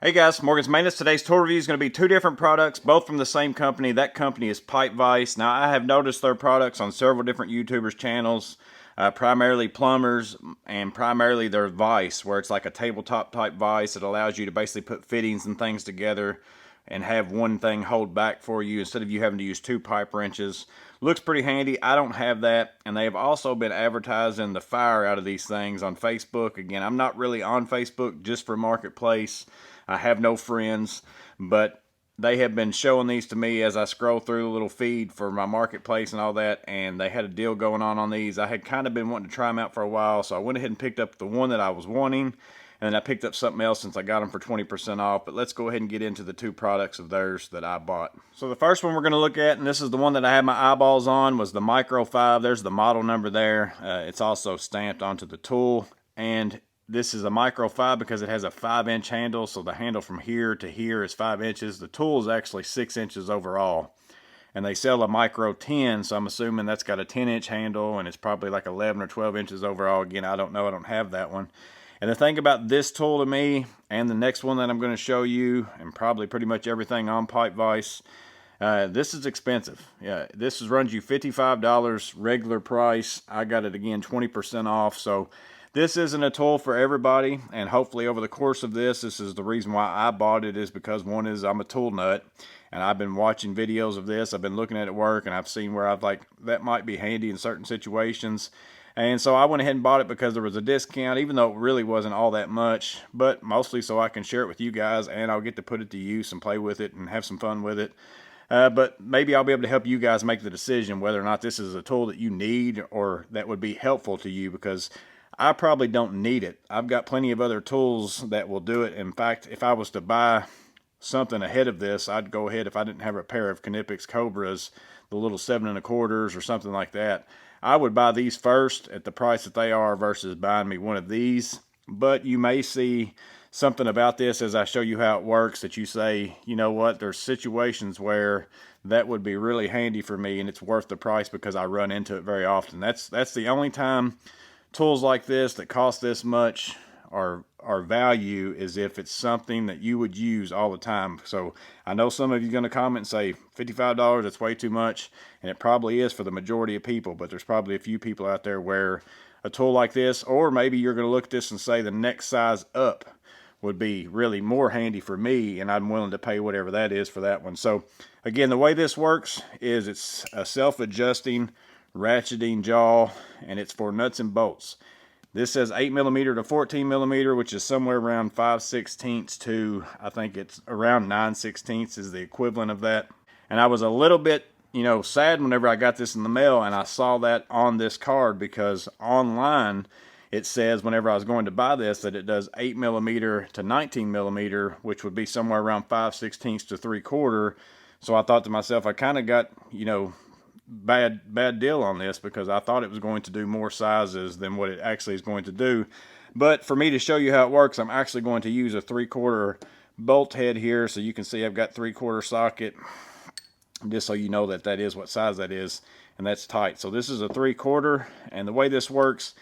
Hey guys, Morgan's Maintenance. Today's tool review is going to be two different products, both from the same company. That company is Pipe Vise. Now, I have noticed their products on several different YouTubers' channels, primarily plumbers, and primarily their vise, where it's like a tabletop type vise that allows you to basically put fittings and things together and have one thing hold back for you instead of you having to use two pipe wrenches. Looks pretty handy. I don't have that, and they have also been advertising the fire out of these things on Facebook. Again, I'm not really on Facebook, just for Marketplace. I have no friends, but they have been showing these to me as I scroll through the little feed for my Marketplace and all that, and they had a deal going on these. I had kind of been wanting to try them out for a while, so I went ahead and picked up the one that I was wanting, and then I picked up something else since I got them for 20% off. But let's go ahead and get into the two products of theirs that I bought. So the first one we're going to look at, and this is the one that I had my eyeballs on, was the Micro 5. There's the model number there. It's also stamped onto the tool, and this is a Micro 5 because it has a 5-inch handle, so the handle from here to here is 5 inches. The tool is actually 6 inches overall. And they sell a Micro 10, so I'm assuming that's got a 10-inch handle, and it's probably like 11 or 12 inches overall. Again, I don't know. I don't have that one. And the thing about this tool to me, and the next one that I'm going to show you, and probably pretty much everything on Pipe Vise, this is expensive. Yeah, this runs you $55 regular price. I got it again 20% off, so this isn't a tool for everybody, and hopefully over the course of this is the reason why I bought it, is because one is I'm a tool nut, and I've been watching videos of this. I've been looking at it work, and I've seen where I've like, that might be handy in certain situations. And so I went ahead and bought it because there was a discount, even though it really wasn't all that much, but mostly so I can share it with you guys, and I'll get to put it to use and play with it and have some fun with it. But maybe I'll be able to help you guys make the decision whether or not this is a tool that you need or that would be helpful to you, because I probably don't need it. I've got plenty of other tools that will do it. In fact, if I was to buy something ahead of this, I'd go ahead, if I didn't have a pair of Knipex Cobras, the little 7 1/4s or something like that, I would buy these first at the price that they are versus buying me one of these. But you may see something about this as I show you how it works that you say, you know what, there's situations where that would be really handy for me and it's worth the price because I run into it very often. That's the only time tools like this that cost this much are value, is if it's something that you would use all the time. So I know some of you are going to comment and say $55, that's way too much, and it probably is for the majority of people, but there's probably a few people out there where a tool like this, or maybe you're going to look at this and say the next size up would be really more handy for me, and I'm willing to pay whatever that is for that one. So again, the way this works is it's a self-adjusting ratcheting jaw, and it's for nuts and bolts. This says 8mm to 14mm, which is somewhere around 5/16 to, I think it's around 9/16 is the equivalent of that. And I was a little bit, sad whenever I got this in the mail and I saw that on this card, because online it says whenever I was going to buy this that it does 8mm to 19mm, which would be somewhere around 5/16 to 3/4. So I thought to myself, I kind of got, bad deal on this, because I thought it was going to do more sizes than what it actually is going to do. But for me to show you how it works, I'm actually going to use a 3/4 bolt head here, so you can see I've got 3/4 socket, just so you know that that is what size that is, and that's tight. So this is a 3/4, and the way this works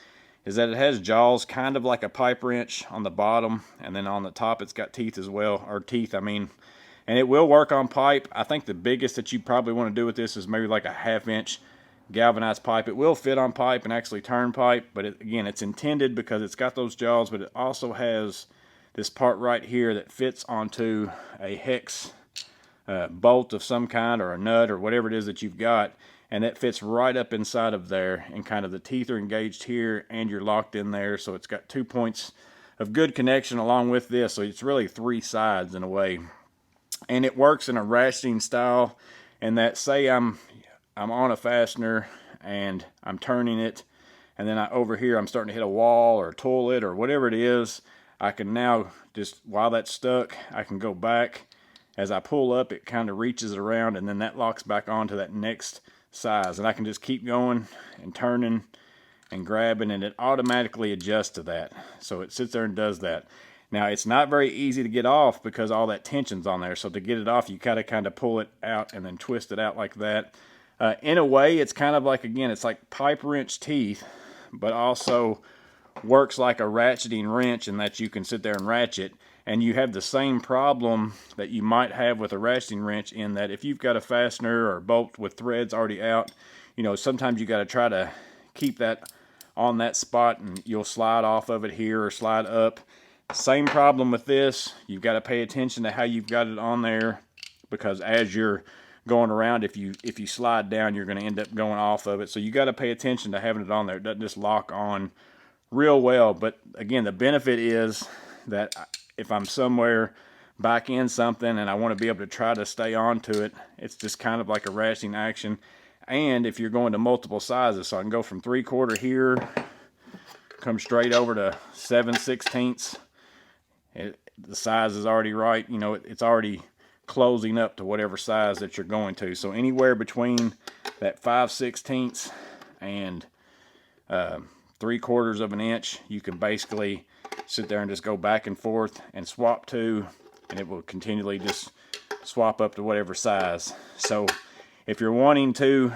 is that it has jaws kind of like a pipe wrench on the bottom, and then on the top it's got teeth as well, or teeth I mean. And it will work on pipe. I think the biggest that you probably want to do with this is maybe like a 1/2-inch galvanized pipe. It will fit on pipe and actually turn pipe, but again, it's intended because it's got those jaws, but it also has this part right here that fits onto a hex bolt of some kind, or a nut, or whatever it is that you've got, and it fits right up inside of there, and kind of the teeth are engaged here and you're locked in there, so it's got 2 points of good connection along with this, so it's really 3 sides in a way. And it works in a ratcheting style, and that, say I'm on a fastener and I'm turning it, and then over here I'm starting to hit a wall or a toilet or whatever it is, I can now just, while that's stuck, I can go back. As I pull up, it kind of reaches it around, and then that locks back onto that next size, and I can just keep going and turning and grabbing, and it automatically adjusts to that. So it sits there and does that. Now, it's not very easy to get off because all that tension's on there. So to get it off, you gotta kind of pull it out and then twist it out like that. In a way, it's kind of like, again, it's like pipe wrench teeth, but also works like a ratcheting wrench in that you can sit there and ratchet, and you have the same problem that you might have with a ratcheting wrench, in that if you've got a fastener or bolt with threads already out, you know, sometimes you got to try to keep that on that spot, and you'll slide off of it here or slide up. Same problem with this. You've got to pay attention to how you've got it on there, because as you're going around, if you slide down, you're going to end up going off of it. So you got to pay attention to having it on there. It doesn't just lock on real well. But again, the benefit is that if I'm somewhere back in something and I want to be able to try to stay on to it, it's just kind of like a ratcheting action. And if you're going to multiple sizes, so I can go from 3/4 here, come straight over to 7/16. The size is already right. You know, it's already closing up to whatever size that you're going to. So anywhere between that 5/16 and 3/4 of an inch, you can basically sit there and just go back and forth and swap to, and it will continually just swap up to whatever size. So if you're wanting to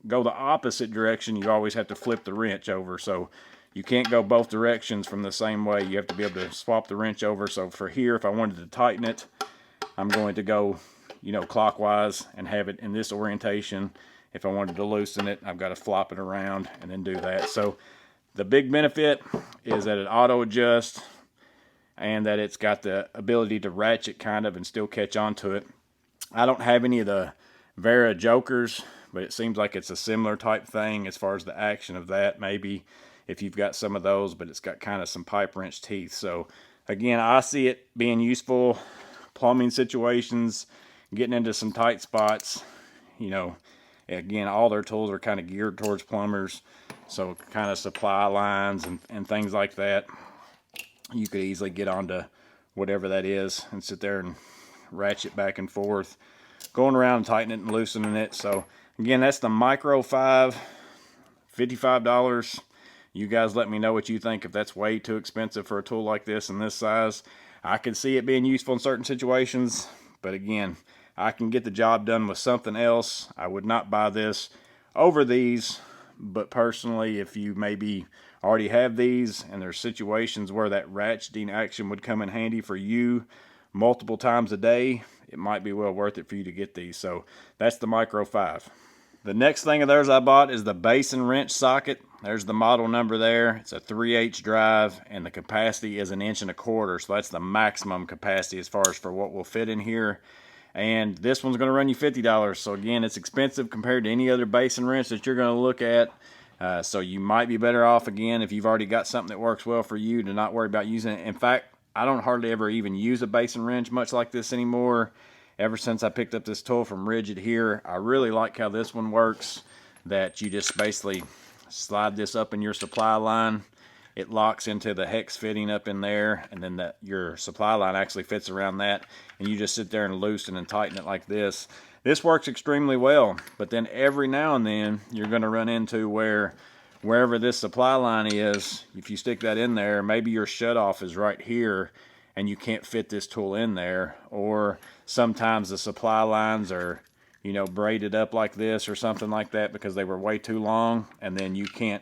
go the opposite direction, you always have to flip the wrench over. So you can't go both directions from the same way. You have to be able to swap the wrench over. So for here, if I wanted to tighten it, I'm going to go, you know, clockwise and have it in this orientation. If I wanted to loosen it, I've got to flop it around and then do that. So the big benefit is that it auto adjusts, and that it's got the ability to ratchet kind of and still catch on to it. I don't have any of the Vera Jokers, but it seems like it's a similar type thing as far as the action of that, maybe if you've got some of those, but it's got kind of some pipe wrench teeth. So again, I see it being useful plumbing situations, getting into some tight spots. You know, again, all their tools are kind of geared towards plumbers, so kind of supply lines and things like that. You could easily get onto whatever that is and sit there and ratchet back and forth, going around and tightening it and loosening it. So again, that's the Micro 5, $55. You guys let me know what you think, if that's way too expensive for a tool like this in this size. I can see it being useful in certain situations, but again, I can get the job done with something else. I would not buy this over these, but personally, if you maybe already have these and there's situations where that ratcheting action would come in handy for you multiple times a day, it might be well worth it for you to get these. So that's the Micro 5. The next thing of theirs I bought is the Basin Wrench Socket. There's the model number there. It's a 3/8 drive, and the capacity is 1.25 inches. So that's the maximum capacity as far as for what will fit in here. And this one's going to run you $50. So again, it's expensive compared to any other basin wrench that you're going to look at. So you might be better off, again, if you've already got something that works well for you, to not worry about using it. In fact, I don't hardly ever even use a basin wrench much like this anymore. Ever since I picked up this tool from Rigid here, I really like how this one works, that you just basically slide this up in your supply line. It locks into the hex fitting up in there, and then your supply line actually fits around that, and you just sit there and loosen and tighten it like this. This works extremely well, but then every now and then you're going to run into wherever this supply line is, if you stick that in there, maybe your shutoff is right here and you can't fit this tool in there, or sometimes the supply lines are, you know, braided up like this or something like that because they were way too long, and then you can't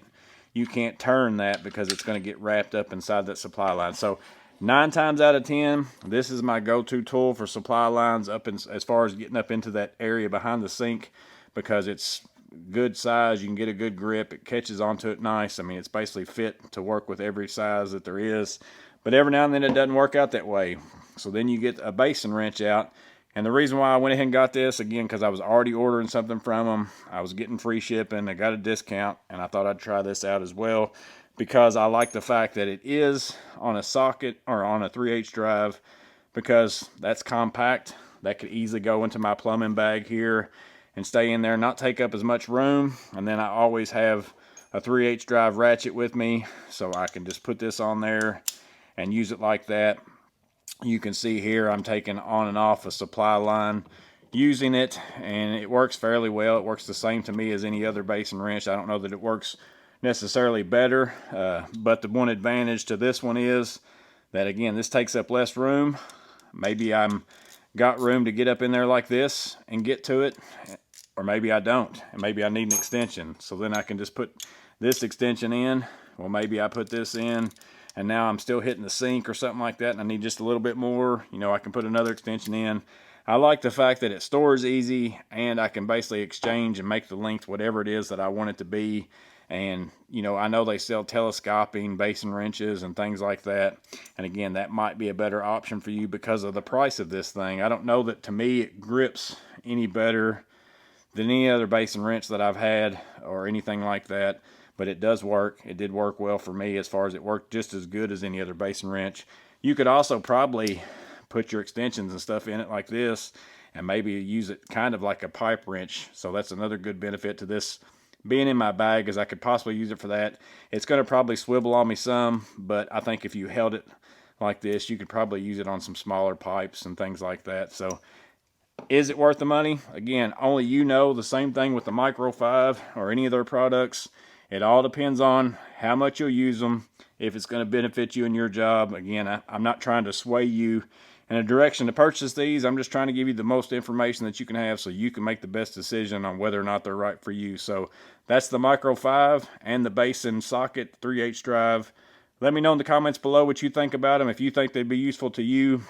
turn that because it's going to get wrapped up inside that supply line. So 9 times out of 10, this is my go-to tool for supply lines as far as getting up into that area behind the sink, because it's good size. You can get a good grip. It catches onto it nice. I mean, it's basically fit to work with every size that there is. But every now and then it doesn't work out that way. So then you get a basin wrench out. And the reason why I went ahead and got this, again, because I was already ordering something from them. I was getting free shipping. I got a discount, and I thought I'd try this out as well, because I like the fact that it is on a socket or on a 3/8 drive, because that's compact. That could easily go into my plumbing bag here and stay in there, not take up as much room. And then I always have a 3/8 drive ratchet with me, so I can just put this on there and use it like that. You can see here I'm taking on and off a supply line using it, and it works fairly well. It works the same to me as any other basin wrench. I don't know that it works necessarily better, but the one advantage to this one is that, again, this takes up less room. Maybe I'm got room to get up in there like this and get to it, or maybe I don't, and maybe I need an extension. So then I can just put this extension in well, maybe I put this in and now I'm still hitting the sink or something like that and I need just a little bit more, you know, I can put another extension in. I like the fact that it stores easy and I can basically exchange and make the length whatever it is that I want it to be. And, you know, I know they sell telescoping basin wrenches and things like that. And again, that might be a better option for you because of the price of this thing. I don't know that to me it grips any better than any other basin wrench that I've had or anything like that. But it does work. It did work well for me as far as it worked just as good as any other basin wrench. You could also probably put your extensions and stuff in it like this and maybe use it kind of like a pipe wrench. So that's another good benefit to this being in my bag, is I could possibly use it for that. It's going to probably swivel on me some, but I think if you held it like this, you could probably use it on some smaller pipes and things like that. So is it worth the money? Again, only you know. The same thing with the Micro 5 or any of their products. It all depends on how much you'll use them, if it's going to benefit you in your job. Again, I'm not trying to sway you in a direction to purchase these. I'm just trying to give you the most information that you can have so you can make the best decision on whether or not they're right for you. So that's the Micro 5 and the Basin Socket 3/8 drive. Let me know in the comments below what you think about them, if you think they'd be useful to you.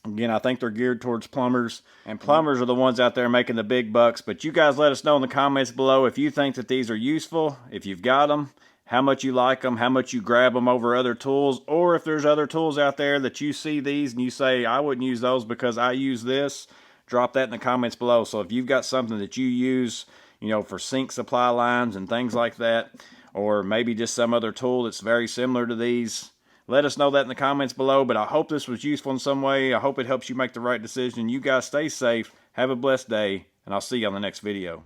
Again, I think they're geared towards plumbers, and plumbers are the ones out there making the big bucks. But you guys let us know in the comments below if you think that these are useful, if you've got them, how much you like them, how much you grab them over other tools, or if there's other tools out there that you see these and you say, I wouldn't use those because I use this. Drop that in the comments below. So if you've got something that you use, you know, for sink supply lines and things like that, or maybe just some other tool that's very similar to these, let us know that in the comments below. But I hope this was useful in some way. I hope it helps you make the right decision. You guys stay safe. Have a blessed day, and I'll see you on the next video.